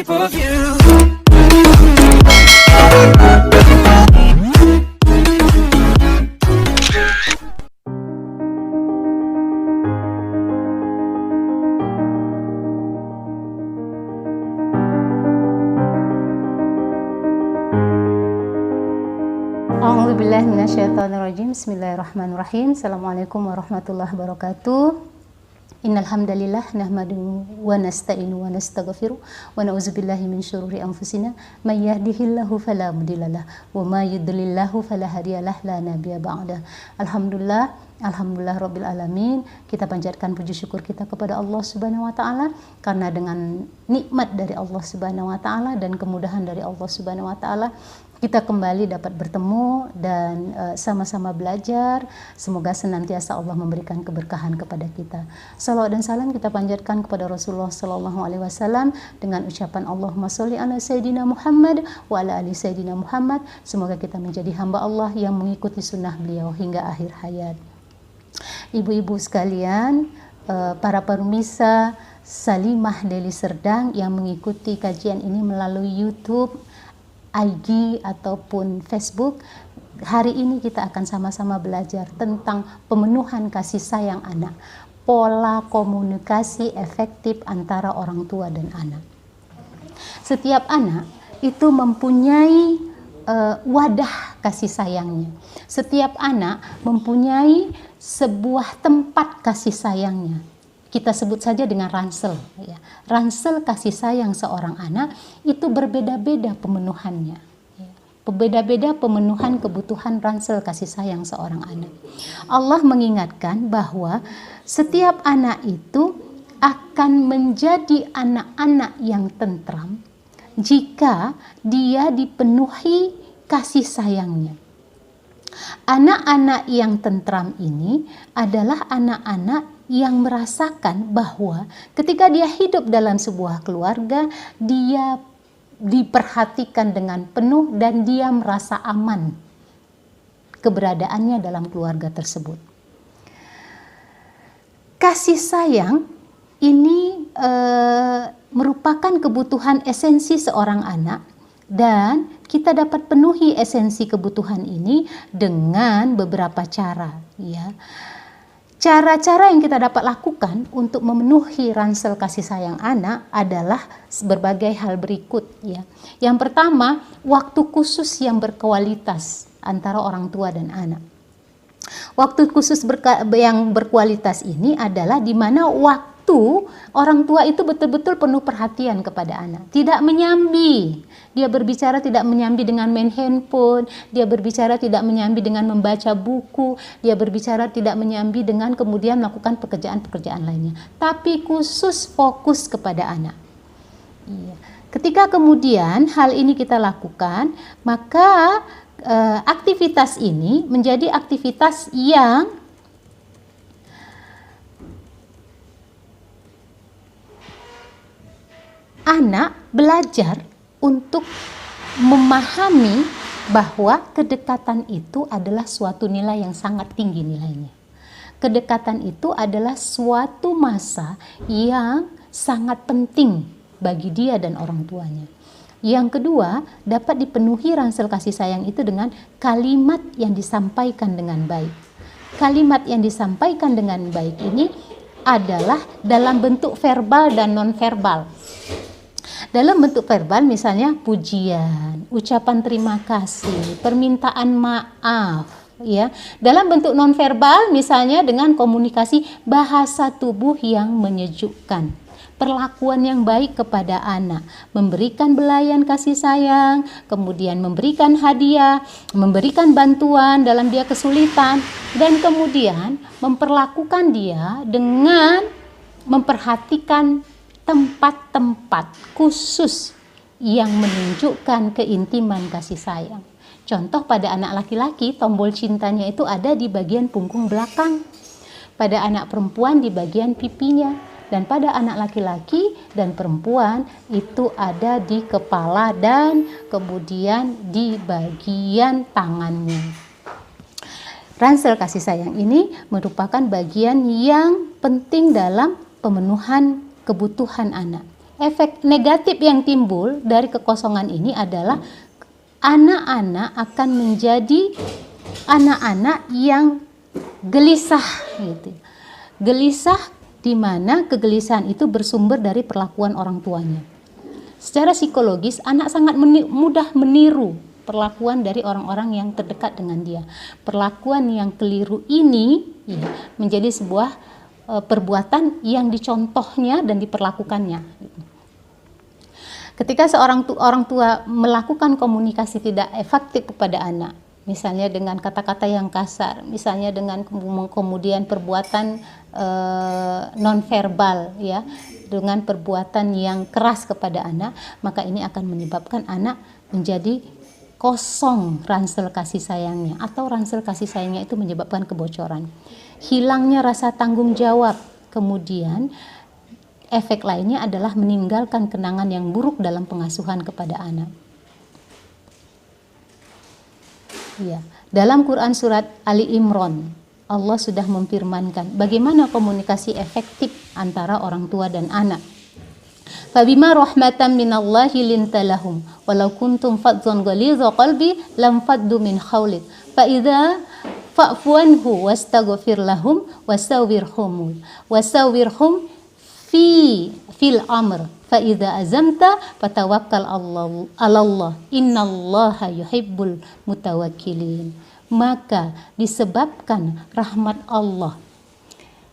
shape of you. A'udzubillahi minasyaitonirrajim. Bismillahirrahmanirrahim. Assalamualaikum warahmatullahi wabarakatuh. Innal hamdalillah nahmaduhu wa nasta'inu wa nastaghfiruh wa na'udzubillahi min syururi anfusina may yahdihillahu fala mudhillalah wa may yudlilillahu fala hadiyalah la nabiyya ba'da. Alhamdulillah rabbil alamin. Kita panjatkan puji syukur kita kepada Allah Subhanahu wa taala karena dengan nikmat dari Allah Subhanahu wa taala dan kemudahan dari Allah Subhanahu wa taala kita kembali dapat bertemu dan sama-sama belajar. Semoga senantiasa Allah memberikan keberkahan kepada kita. Salawat dan salam kita panjatkan kepada Rasulullah Sallallahu Alaihi Wasallam dengan ucapan Allahumma sholli ala Sayyidina Muhammad wa ala ali Sayyidina Muhammad. Semoga kita menjadi hamba Allah yang mengikuti sunnah beliau hingga akhir hayat. Ibu-ibu sekalian, para pemirsa Salimah Deli Serdang yang mengikuti kajian ini melalui YouTube, IG ataupun Facebook, hari ini kita akan sama-sama belajar tentang pemenuhan kasih sayang anak, pola komunikasi efektif antara orang tua dan anak. Setiap anak itu mempunyai wadah kasih sayangnya. Setiap anak mempunyai sebuah tempat kasih sayangnya. Kita sebut saja dengan ransel. Ya. Ransel kasih sayang seorang anak itu berbeda-beda pemenuhannya. Ya. Berbeda-beda pemenuhan kebutuhan ransel kasih sayang seorang anak. Allah mengingatkan bahwa setiap anak itu akan menjadi anak-anak yang tentram jika dia dipenuhi kasih sayangnya. Anak-anak yang tentram ini adalah anak-anak yang merasakan bahwa ketika dia hidup dalam sebuah keluarga, dia diperhatikan dengan penuh dan dia merasa aman keberadaannya dalam keluarga tersebut. Kasih sayang ini merupakan kebutuhan esensi seorang anak dan kita dapat penuhi esensi kebutuhan ini dengan beberapa cara, ya. Cara-cara yang kita dapat lakukan untuk memenuhi ransel kasih sayang anak adalah berbagai hal berikut, ya. Yang pertama, waktu khusus yang berkualitas antara orang tua dan anak. Waktu khusus yang berkualitas ini adalah di mana waktu orang tua itu betul-betul penuh perhatian kepada anak, tidak menyambi. Dia berbicara tidak menyambi dengan main handphone, dia berbicara tidak menyambi dengan membaca buku, dia berbicara tidak menyambi dengan kemudian melakukan pekerjaan-pekerjaan lainnya, tapi khusus fokus kepada anak. Iya. Ketika kemudian hal ini kita lakukan, maka aktivitas ini menjadi aktivitas yang anak belajar untuk memahami bahwa kedekatan itu adalah suatu nilai yang sangat tinggi nilainya. Kedekatan itu adalah suatu masa yang sangat penting bagi dia dan orang tuanya. Yang kedua, dapat dipenuhi ransel kasih sayang itu dengan kalimat yang disampaikan dengan baik. Kalimat yang disampaikan dengan baik ini adalah dalam bentuk verbal dan non-verbal. Dalam bentuk verbal misalnya pujian, ucapan terima kasih, permintaan maaf, ya. Dalam bentuk nonverbal misalnya dengan komunikasi bahasa tubuh yang menyejukkan, perlakuan yang baik kepada anak, memberikan belayan kasih sayang, kemudian memberikan hadiah, memberikan bantuan dalam dia kesulitan, dan kemudian memperlakukan dia dengan memperhatikan tempat-tempat khusus yang menunjukkan keintiman kasih sayang. Contoh pada anak laki-laki, tombol cintanya itu ada di bagian punggung belakang. Pada anak perempuan di bagian pipinya. Dan pada anak laki-laki dan perempuan itu ada di kepala dan kemudian di bagian tangannya. Ransel kasih sayang ini merupakan bagian yang penting dalam pemenuhan kebutuhan anak. efek negatif yang timbul dari kekosongan ini adalah anak-anak akan menjadi anak-anak yang gelisah gitu. Gelisah di mana kegelisahan itu bersumber dari perlakuan orang tuanya. Secara psikologis anak sangat mudah meniru perlakuan dari orang-orang yang terdekat dengan dia. Perlakuan yang keliru ini ya, menjadi sebuah perbuatan yang dicontohnya dan diperlakukannya. Ketika orang tua melakukan komunikasi tidak efektif kepada anak, misalnya dengan kata-kata yang kasar, misalnya dengan kemudian perbuatan nonverbal, ya, dengan perbuatan yang keras kepada anak, maka ini akan menyebabkan anak menjadi kosong ransel kasih sayangnya, atau ransel kasih sayangnya itu menyebabkan kebocoran, hilangnya rasa tanggung jawab. Kemudian efek lainnya adalah meninggalkan kenangan yang buruk dalam pengasuhan kepada anak. Ya, dalam Quran surat Ali Imran, Allah sudah memfirmankan bagaimana komunikasi efektif antara orang tua dan anak. Fabima rahmatan minallahi lintalahum walau kuntum fadzan ghaliza qalbi lam faddu min khawlik fa idza fa'fu anhu wastaghfir lahum wasawwirhum fil amr fa idza azamta fatawakkal Allah innallaha yuhibbul mutawakkilin. Maka disebabkan rahmat Allah,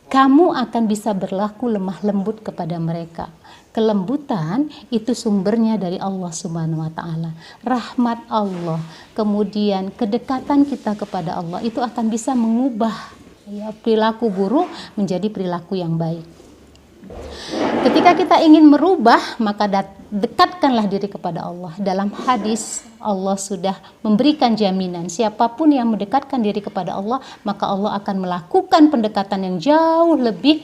kamu akan bisa berlaku lemah lembut kepada mereka. Kelembutan itu sumbernya dari Allah Subhanahu wa taala. Rahmat Allah, kemudian kedekatan kita kepada Allah itu akan bisa mengubah ya, perilaku buruk menjadi perilaku yang baik. Ketika kita ingin merubah, maka dekatkanlah diri kepada Allah. Dalam hadis Allah sudah memberikan jaminan, siapapun yang mendekatkan diri kepada Allah, maka Allah akan melakukan pendekatan yang jauh lebih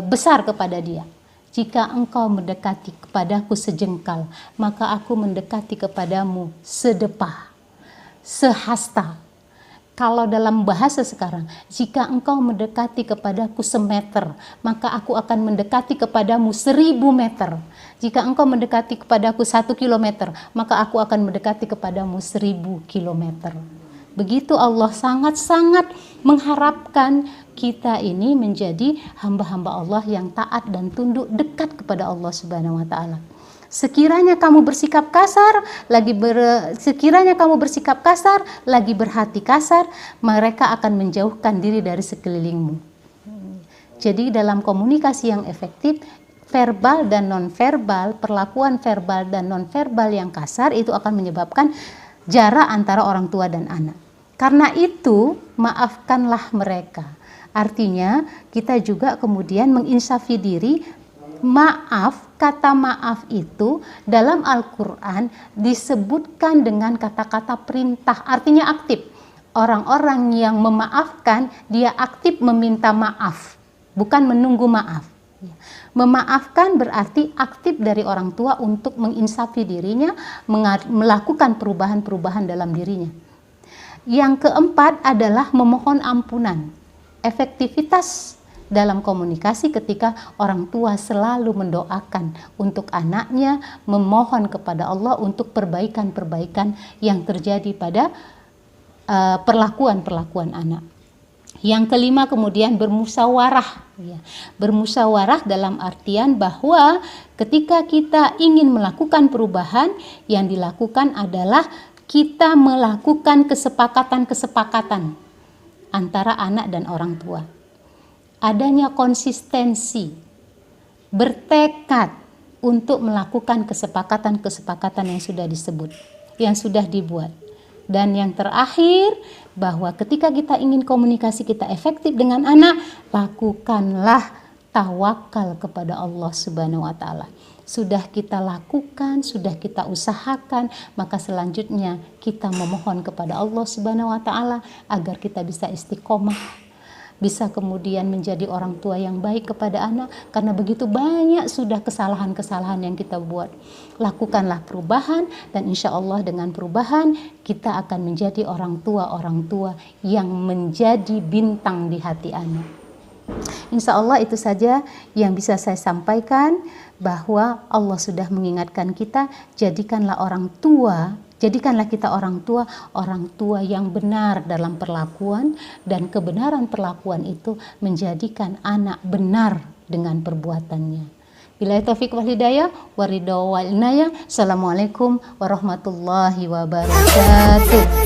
besar kepada dia. Jika engkau mendekati kepadaku sejengkal, maka aku mendekati kepadamu sedepah, sehasta. Kalau dalam bahasa sekarang, jika engkau mendekati kepadaku semeter, maka aku akan mendekati kepadamu 1000 meter. Jika engkau mendekati kepadaku 1 kilometer, maka aku akan mendekati kepadamu 1000 kilometer. Begitu Allah sangat-sangat mengharapkan kita ini menjadi hamba-hamba Allah yang taat dan tunduk dekat kepada Allah Subhanahu wa taala. Sekiranya kamu bersikap kasar, lagi berhati kasar, mereka akan menjauhkan diri dari sekelilingmu. Jadi dalam komunikasi yang efektif, verbal dan nonverbal, perlakuan verbal dan nonverbal yang kasar itu akan menyebabkan jarak antara orang tua dan anak. Karena itu, maafkanlah mereka. Artinya, kita juga kemudian menginsafi diri. Maaf, kata maaf itu dalam Al-Quran disebutkan dengan kata-kata perintah, artinya aktif. Orang-orang yang memaafkan, dia aktif meminta maaf, bukan menunggu maaf. Memaafkan berarti aktif dari orang tua untuk menginsafi dirinya, melakukan perubahan-perubahan dalam dirinya. Yang keempat adalah memohon ampunan. Efektivitas dalam komunikasi ketika orang tua selalu mendoakan untuk anaknya, memohon kepada Allah untuk perbaikan-perbaikan yang terjadi pada perlakuan-perlakuan anak. Yang kelima kemudian bermusyawarah. Ya. Bermusyawarah dalam artian bahwa ketika kita ingin melakukan perubahan, yang dilakukan adalah kita melakukan kesepakatan-kesepakatan antara anak dan orang tua. Adanya konsistensi, bertekad untuk melakukan kesepakatan-kesepakatan yang sudah disebut, yang sudah dibuat. Dan yang terakhir, bahwa ketika kita ingin komunikasi kita efektif dengan anak, lakukanlah tawakal kepada Allah Subhanahu wa taala. Sudah kita lakukan, sudah kita usahakan, maka selanjutnya kita memohon kepada Allah Subhanahu wa taala agar kita bisa istiqomah, bisa kemudian menjadi orang tua yang baik kepada anak, karena begitu banyak sudah kesalahan-kesalahan yang kita buat. Lakukanlah perubahan, dan insya Allah dengan perubahan kita akan menjadi orang tua yang menjadi bintang di hati anak. Insya Allah itu saja yang bisa saya sampaikan, bahwa Allah sudah mengingatkan kita, jadikanlah kita orang tua yang benar dalam perlakuan, dan kebenaran perlakuan itu menjadikan anak benar dengan perbuatannya. Billahi taufiq wal hidayah, waridho wal inayah. Assalamualaikum warahmatullahi wabarakatuh.